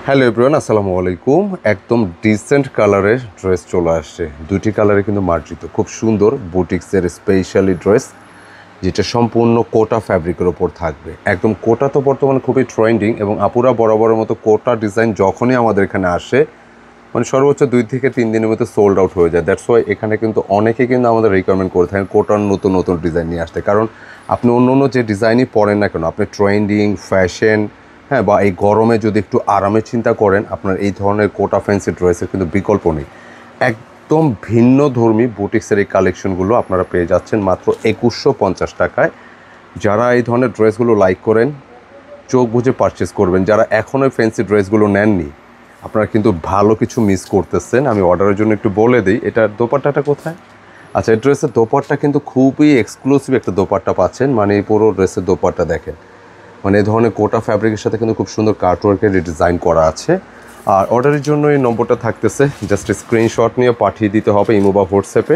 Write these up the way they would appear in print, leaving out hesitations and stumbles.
Hello everyone, আসসালামু আলাইকুম। একদম ডিসেন্ট কালারের ড্রেস চলে আসছে, দুটি কালারে কিন্তু মার্জিত, খুব সুন্দর বুটিক্সের স্পেশালি ড্রেস, যেটা সম্পূর্ণ কোটা ফ্যাব্রিকের ওপর থাকবে। একদম কোটা তো বর্তমানে খুবই ট্রেন্ডিং, এবং আপুরা বরাবরের মতো কোটা ডিজাইন যখনই আমাদের এখানে আসে মানে সর্বোচ্চ 2 থেকে 3 দিনের মধ্যে সোল্ড আউট হয়ে যায়। দ্যাটস ওয়াই এখানে কিন্তু অনেকে কিন্তু আমাদের রিকোয়ারমেন্ট করে থাকেন কোটার নতুন নতুন ডিজাইন নিয়ে আসতে, কারণ আপনি অন্য অন্য যে ডিজাইনই পরেন না কেন, আপনি ট্রেন্ডিং ফ্যাশন বা এই গরমে যদি একটু আরামে চিন্তা করেন, আপনার এই ধরনের কোটা ফ্যান্সি ড্রেসের কিন্তু বিকল্প নেই। একদম ভিন্ন ধর্মী বুটিক্সের এই কালেকশনগুলো আপনারা পেয়ে যাচ্ছেন মাত্র 2150 টাকায়। যারা এই ধরনের ড্রেসগুলো লাইক করেন চোখ বুঝে পারচেস করবেন। যারা এখনও ফ্যান্সি ড্রেসগুলো নেননি, আপনারা কিন্তু ভালো কিছু মিস করতেছেন। আমি অর্ডারের জন্য একটু বলে দিই, এটার দোপাট্টাটা কোথায়। আচ্ছা, এই ড্রেসের দোপাট্টা কিন্তু খুবই এক্সক্লুসিভ একটা দোপাট্টা পাচ্ছেন, মানে এই পুরো ড্রেসের দোপাট্টা দেখেন, মানে এই ধরনের কোটা ফ্যাব্রিকের সাথে কিন্তু খুব সুন্দর কাটওয়ার্কের ডিজাইন করা আছে। আর অর্ডারের জন্য এই নম্বরটা থাকতেছে, জাস্ট স্ক্রিনশট নিয়ে পাঠিয়ে দিতে হবে ইমো বা হোয়াটসঅ্যাপে।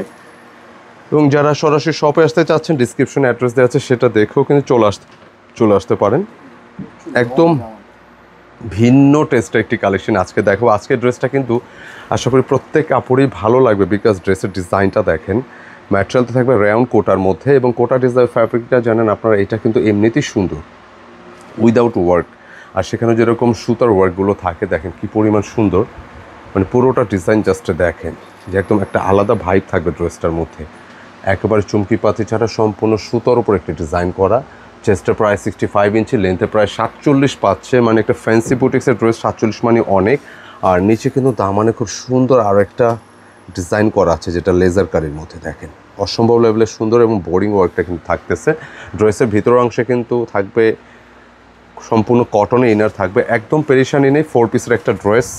এবং যারা সরাসরি শপে আসতে চাচ্ছেন, ডিসক্রিপশনে অ্যাড্রেস দেওয়া আছে, সেটা দেখেও কিন্তু চলে আসতে পারেন। একদম ভিন্ন টেস্টের একটি কালেকশন আজকে দেখো। আজকের ড্রেসটা কিন্তু আশা করি প্রত্যেক কাপড়ই ভালো লাগবে, বিকজ ড্রেসের ডিজাইনটা দেখেন, ম্যাটেরিয়ালটা থাকবে রাউন্ড কোটার মধ্যে, এবং কোটা ডিজাইন ফ্যাব্রিকটা জানেন আপনারা, এটা কিন্তু এমনিতেই সুন্দর উইদাউট ওয়ার্ক। আর সেখানে যেরকম সুতার ওয়ার্কগুলো থাকে দেখেন কি পরিমাণ সুন্দর, মানে পুরোটা ডিজাইন জাস্ট দেখেন যে একদম একটা আলাদা ভাইব থাকবে ড্রেসটার মধ্যে। একেবারে চুমকি পাতি ছাড়া সম্পূর্ণ সুতার উপর একটা ডিজাইন করা। চেস্টটা প্রায় 65 ইঞ্চি, লেন্থে প্রায় 47 পাচ্ছে, মানে একটা ফ্যান্সি বুটিক্সের ড্রেস 47 মানে অনেক। আর নিচে কিন্তু দামানে খুব সুন্দর আরও একটা ডিজাইন করা আছে, যেটা লেজার কারির মধ্যে দেখেন অসম্ভব লেভেলের সুন্দর, এবং বোরিং ওয়ার্কটা কিন্তু থাকতেছে। ড্রেসের ভিতর অংশে কিন্তু থাকবে সম্পূর্ণ কটনে ইনার থাকবে, একদম পেরেশানি নেই। 4 পিসের একটা ড্রেস,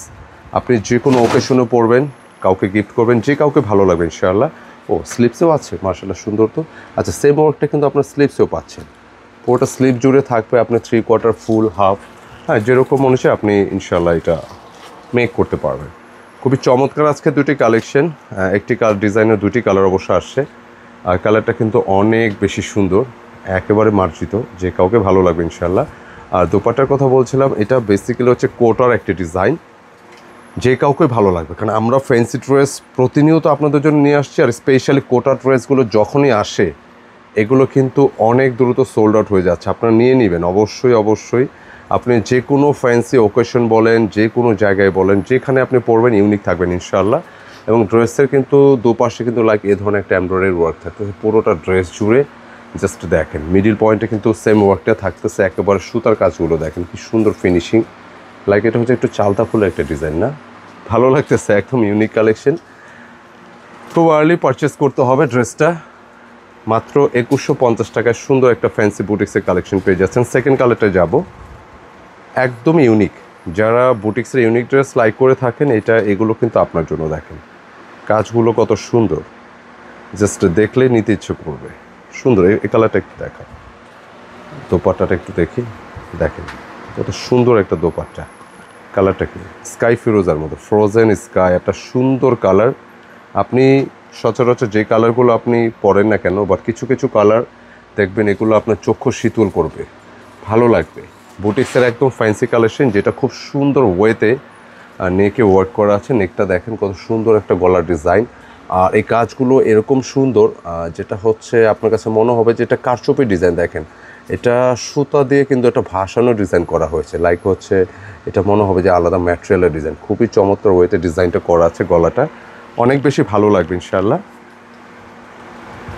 আপনি যে কোনো ওকেশনে পরবেন, কাউকে গিফট করবেন, যে কাউকে ভালো লাগবে ইনশাআল্লাহ। ও স্লিপসেও আছে, মার্শাল্লাহ সুন্দর তো। আচ্ছা, সেম ওয়ার্কটা কিন্তু আপনার স্লিপসেও পাচ্ছেন, পুরোটা স্লিপ জুড়ে থাকবে, আপনি 3/4 ফুল হাফ, হ্যাঁ যেরকম মনে হচ্ছে আপনি ইনশাআল্লাহ এটা মেক করতে পারবেন। খুবই চমৎকার আজকে দুটি কালেকশন, একটি ডিজাইনের দুটি কালার অবশ্য আসছে, আর কালারটা কিন্তু অনেক বেশি সুন্দর, একেবারে মার্জিত, যে কাউকে ভালো লাগবে ইনশাআল্লাহ। আর দোপাট্টার কথা বলছিলাম, এটা বেসিক্যালি হচ্ছে কোটার একটি ডিজাইন, যে কাউকে ভালো লাগবে, কারণ আমরা ফ্যান্সি ড্রেস প্রতিনিয়ত আপনাদের জন্য নিয়ে আসছি, আর স্পেশালি কোটা ড্রেসগুলো যখনই আসে এগুলো কিন্তু অনেক দ্রুত সোল্ড আউট হয়ে যাচ্ছে। আপনারা নিয়ে নেবেন অবশ্যই অবশ্যই। আপনি যে কোনো ফ্যান্সি ওকেশন বলেন, যে কোনো জায়গায় বলেন, যেখানে আপনি পরবেন ইউনিক থাকবেন ইনশাআল্লাহ। এবং ড্রেসের কিন্তু দুপাশে কিন্তু লাইক এ ধরনের একটা এমব্রয়ডারি ওয়ার্ক থাকতেছে পুরোটা ড্রেস জুড়ে। জাস্ট দেখেন মিডিল পয়েন্টে কিন্তু সেম ওয়ার্কটা থাকতেছে, একেবারে সুতার কাজগুলো দেখেন কি সুন্দর ফিনিশিং, লাইক এটা হচ্ছে একটু চালতা ফুলের একটা ডিজাইন, না ভালো লাগতেছে, একদম ইউনিক কালেকশন। খুব আর্লি পারচেস করতে হবে ড্রেসটা। মাত্র 2150 টাকায় সুন্দর একটা ফ্যান্সি বুটিক্সের কালেকশন পেয়ে যাচ্ছেন। সেকেন্ড কালারটা যাব, একদম ইউনিক। যারা বুটিক্সের ইউনিক ড্রেস লাইক করে থাকেন, এগুলো কিন্তু আপনার জন্য। দেখেন কাজগুলো কত সুন্দর, জাস্ট দেখলে নিতে ইচ্ছে করবে, সুন্দর। এই কালারটা একটু দেখা, দোপাট্টাটা একটু দেখি, দেখেন কত সুন্দর একটা দোপাট্টা। কালারটা কি স্কাই ফিরোজার মতো, ফ্রোজেন স্কাই, একটা সুন্দর কালার। আপনি সচরাচর যে কালারগুলো আপনি পরেন না কেন, বাট কিছু কিছু কালার দেখবেন এগুলো আপনার চক্ষু শীতল করবে, ভালো লাগবে। বুটিক্সের একদম ফ্যান্সি কালেকশন, যেটা খুব সুন্দর ওয়েতে নেকে ওয়ার্ক করা আছে। নেকটা দেখেন কত সুন্দর একটা গলার ডিজাইন, আর এই কাজগুলো এরকম সুন্দর যেটা হচ্ছে আপনার কাছে মনে হবে যে এটা কারচুপি ডিজাইন। দেখেন এটা সুতা দিয়ে কিন্তু একটা ভাসানো ডিজাইন করা হয়েছে, লাইক হচ্ছে এটা মনে হবে যে আলাদা ম্যাটেরিয়ালের ডিজাইন। খুবই চমৎকার ওয়েতে ডিজাইনটা করা আছে, গলাটা অনেক বেশি ভালো লাগবে ইনশাআল্লাহ।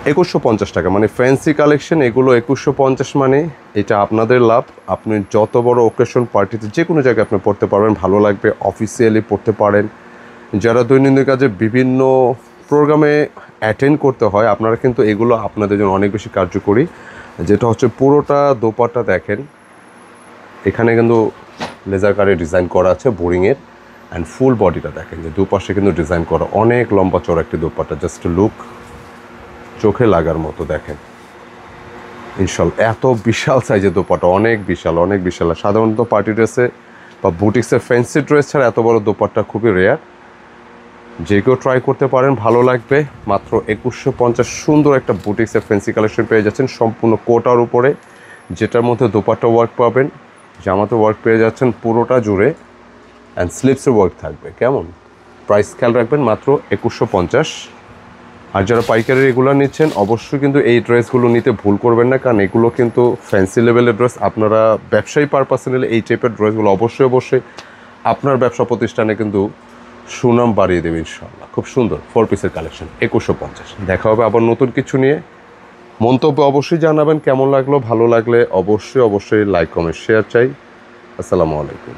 2150 টাকা, মানে ফ্যান্সি কালেকশন এগুলো 2150, মানে এটা আপনাদের লাভ। আপনি যত বড় ওকেশন পার্টিতে যে কোনো জায়গায় আপনি পড়তে পারবেন, ভালো লাগবে। অফিসিয়ালি পড়তে পারেন, যারা দৈনন্দিন কাজে বিভিন্ন প্রোগ্রামে অ্যাটেন্ড করতে হয়, আপনারা কিন্তু এগুলো আপনাদের জন্য অনেক বেশি কার্যকরী। যেটা হচ্ছে পুরোটা দোপাট্টা দেখেন, এখানে কিন্তু লেজার কারে ডিজাইন করা আছে বোরিংয়ের, অ্যান্ড ফুল বডিটা দেখেন যে দুপাশে কিন্তু ডিজাইন করা, অনেক লম্বা চড়া একটি দোপাট্টা, জাস্ট লুক চোখে লাগার মতো। দেখেন ইনশাল্লাহ এত বিশাল সাইজের দোপাট্টা, অনেক বিশাল অনেক বিশাল। সাধারণত পার্টি ড্রেসে বা বুটিক্সের ফ্যান্সি ড্রেস ছাড়া এত বড় দোপাট্টা খুবই রেয়ার। যে কেউ ট্রাই করতে পারেন, ভালো লাগবে। মাত্র 2150 সুন্দর একটা বুটিক্সের ফ্যান্সি কালেকশন পেয়ে যাচ্ছেন সম্পূর্ণ কোটার উপরে, যেটার মধ্যে দোপাট্টা ওয়ার্ক পাবেন, জামাতে ওয়ার্ক পেয়ে যাচ্ছেন পুরোটা জুড়ে। অ্যান্ড স্লিপসের ওয়ার্ক থাকবে। কেমন প্রাইস খেয়াল রাখবেন, মাত্র 2150। আর যারা পাইকারি রেগুলার নিচ্ছেন অবশ্যই কিন্তু এই ড্রেসগুলো নিতে ভুল করবেন না, কারণ এগুলো কিন্তু ফ্যান্সি লেভেলের ড্রেস। আপনারা ব্যবসায়ী পারপাসে নিলে এই টাইপের ড্রেসগুলো অবশ্যই আপনার ব্যবসা প্রতিষ্ঠানে কিন্তু সুনাম বাড়িয়ে দেবে ইনশাআল্লাহ। খুব সুন্দর 4 পিসের কালেকশন 2150। দেখা হবে আবার নতুন কিছু নিয়ে। মন্তব্য অবশ্যই জানাবেন কেমন লাগলো, ভালো লাগলে অবশ্যই লাইক কমেন্ট শেয়ার চাই। আসসালামু আলাইকুম।